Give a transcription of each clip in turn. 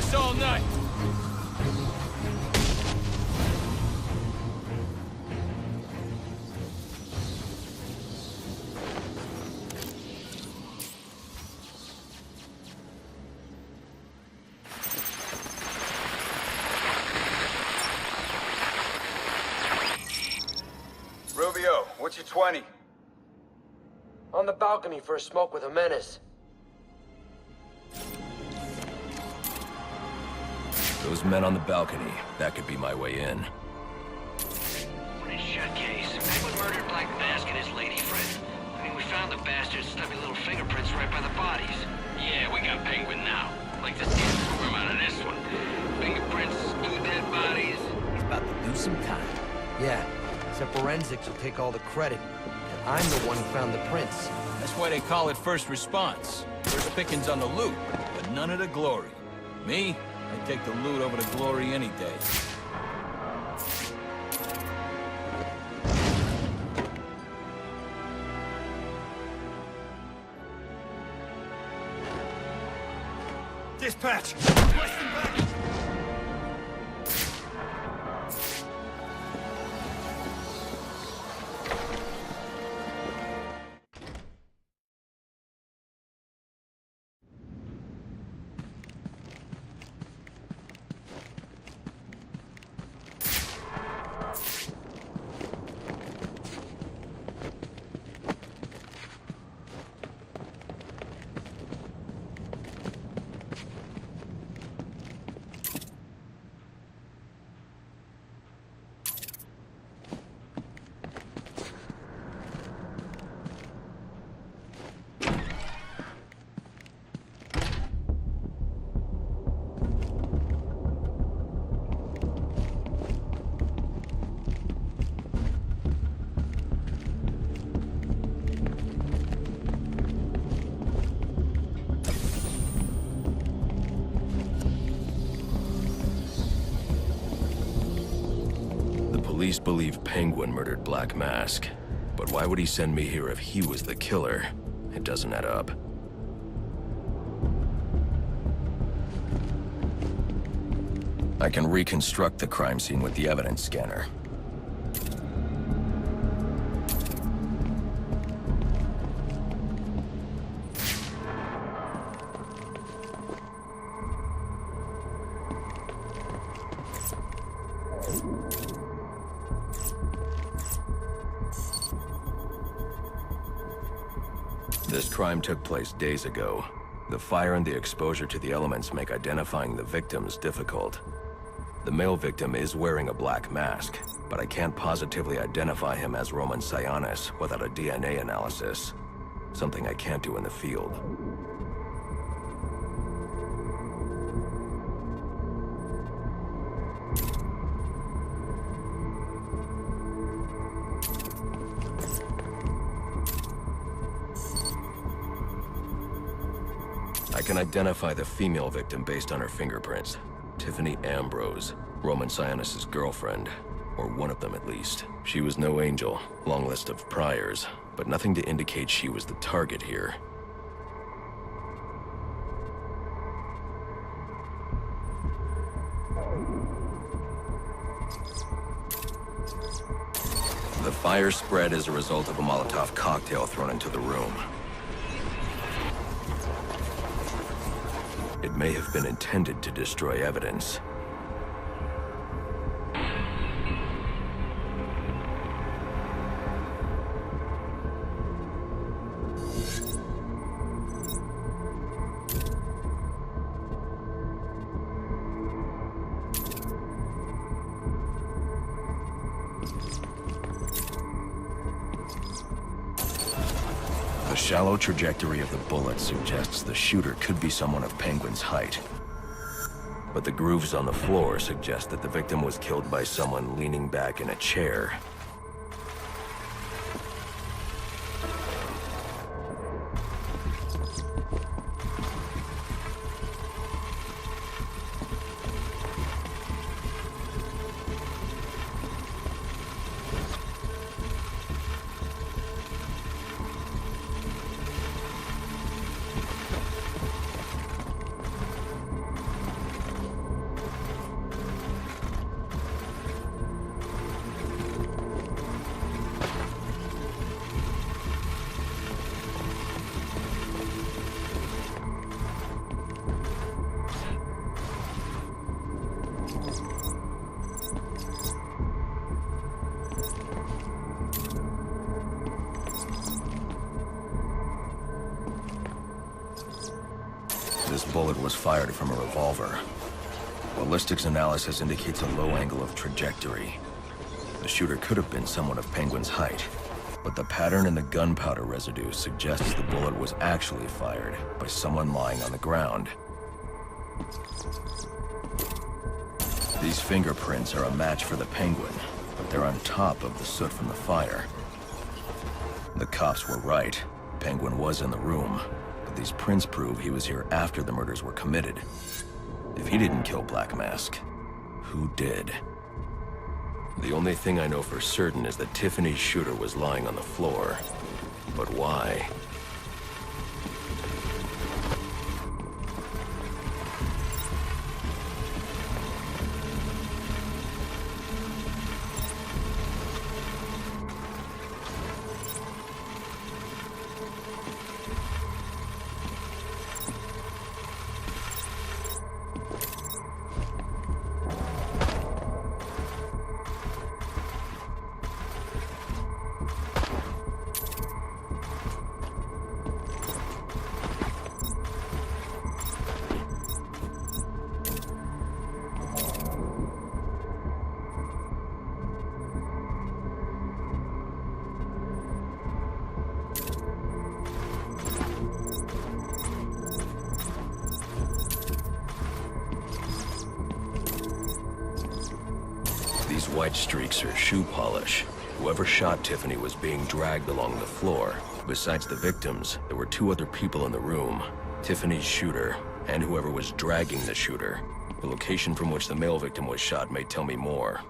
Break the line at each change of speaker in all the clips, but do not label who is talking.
this all night.
Rubio, what's your 20?
On the balcony for a smoke with a menace.
Those men on the balcony, that could be my way in.
Nice shot case. Penguin murdered Black Mask and his lady friend. I mean, we found the bastard's stubby little fingerprints right by the bodies. Yeah, we got Penguin now. Like to see him squirm out of this one. Fingerprints, two dead bodies.
He's about to do some time.
Yeah, except forensics will take all the credit. And I'm the one who found the prints.
That's why they call it first response. First pickings on the loot, but none of the glory. Me? I'd take the loot over the glory any day.
Dispatch! Requesting back!
Police believe Penguin murdered Black Mask. But why would he send me here if he was the killer? It doesn't add up. I can reconstruct the crime scene with the evidence scanner. This crime took place days ago. The fire and the exposure to the elements make identifying the victims difficult. The male victim is wearing a black mask, but I can't positively identify him as Roman Sionis without a DNA analysis. Something I can't do in the field. I can identify the female victim based on her fingerprints. Tiffany Ambrose, Roman Sionis' girlfriend. Or one of them at least. She was no angel, long list of priors, but nothing to indicate she was the target here. The fire spread as a result of a Molotov cocktail thrown into the room. It may have been intended to destroy evidence. The shallow trajectory of the bullet suggests the shooter could be someone of Penguin's height. But the grooves on the floor suggest that the victim was killed by someone leaning back in a chair. This bullet was fired from a revolver. Ballistics analysis indicates a low angle of trajectory. The shooter could have been someone of Penguin's height, but the pattern in the gunpowder residue suggests the bullet was actually fired by someone lying on the ground. These fingerprints are a match for the Penguin, but they're on top of the soot from the fire. The cops were right. Penguin was in the room, but these prints prove he was here after the murders were committed. If he didn't kill Black Mask, who did? The only thing I know for certain is that Tiffany's shooter was lying on the floor. But why? These white streaks are shoe polish. Whoever shot Tiffany was being dragged along the floor. Besides the victims, there were 2 other people in the room. Tiffany's shooter, and whoever was dragging the shooter. The location from which the male victim was shot may tell me more.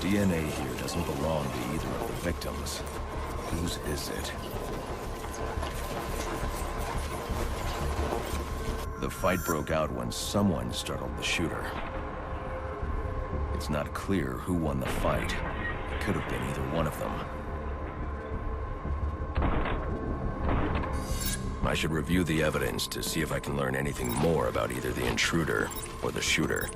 DNA here doesn't belong to either of the victims. Whose is it? The fight broke out when someone startled the shooter. It's not clear who won the fight. It could have been either one of them. I should review the evidence to see if I can learn anything more about either the intruder or the shooter.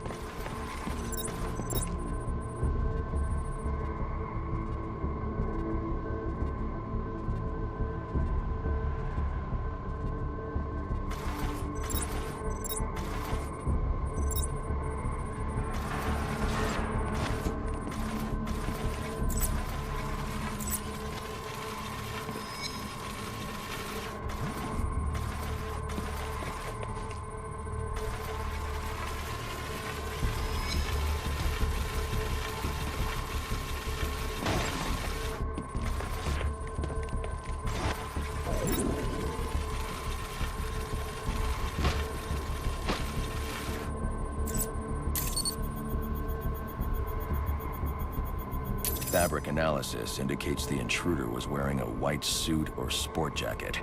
Fabric analysis indicates the intruder was wearing a white suit or sport jacket.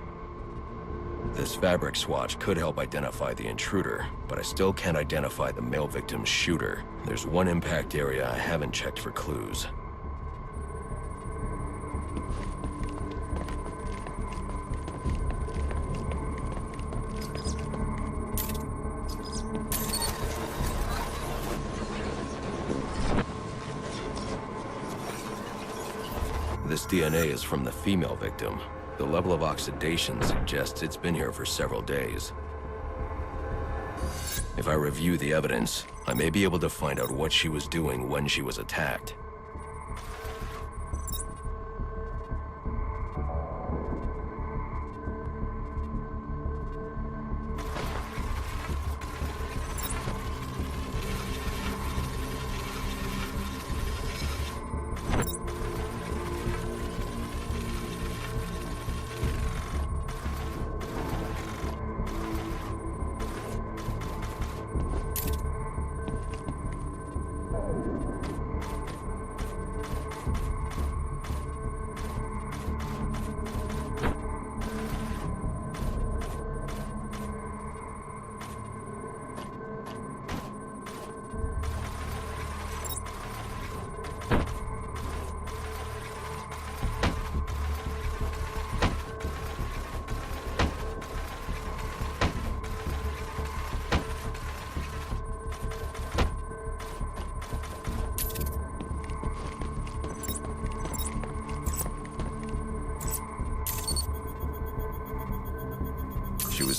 This fabric swatch could help identify the intruder, but I still can't identify the male victim's shooter. There's one impact area I haven't checked for clues. This DNA is from the female victim. The level of oxidation suggests it's been here for several days. If I review the evidence, I may be able to find out what she was doing when she was attacked.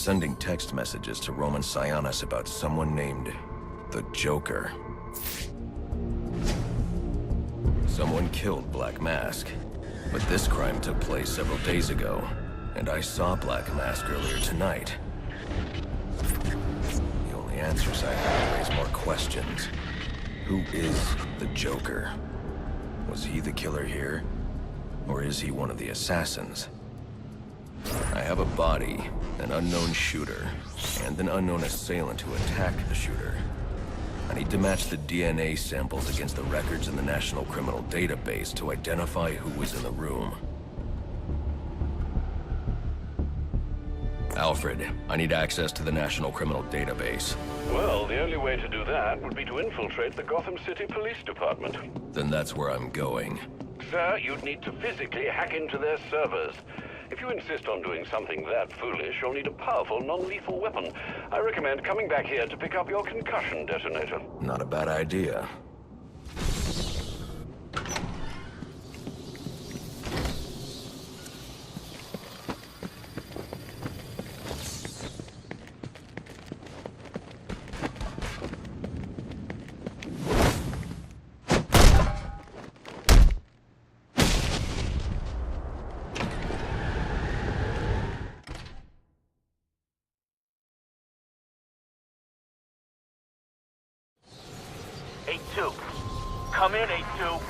sending text messages to Roman Sionis about someone named the Joker. Someone killed Black Mask, but this crime took place several days ago, and I saw Black Mask earlier tonight. The only answers I have raise more questions. Who is the Joker? Was he the killer here? Or is he one of the assassins? I have a body, an unknown shooter, and an unknown assailant who attacked the shooter. I need to match the DNA samples against the records in the National Criminal Database to identify who was in the room. Alfred, I need access to the National Criminal Database.
Well, the only way to do that would be to infiltrate the Gotham City Police Department.
Then that's where I'm going.
Sir, you'd need to physically hack into their servers. If you insist on doing something that foolish, you'll need a powerful, non-lethal weapon. I recommend coming back here to pick up your concussion detonator.
Not a bad idea.
Come in, 8-2.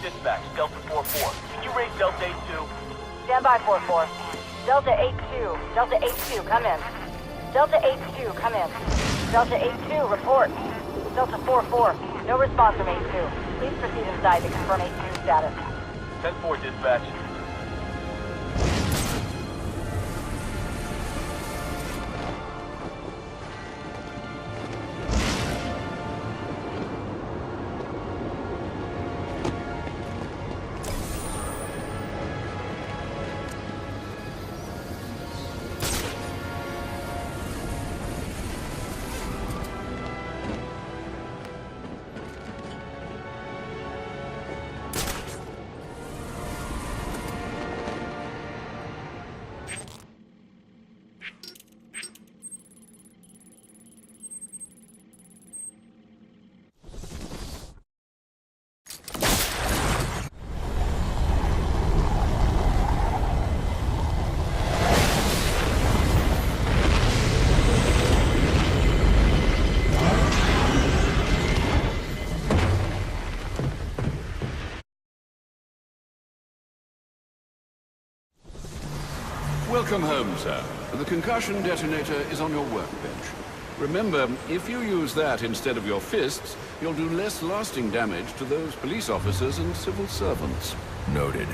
Dispatch, Delta 4-4. Can you raise Delta 8-2?
Stand by, 4-4. Delta 8-2. Delta 8-2, come in. Delta 8-2, come in. Delta 8-2, report. Delta 4-4, no response from 8-2. Please proceed inside to confirm 8-2 status.
10-4, dispatch.
Welcome home, sir. The concussion detonator is on your workbench. Remember, if you use that instead of your fists, you'll do less lasting damage to those police officers and civil servants.
Noted.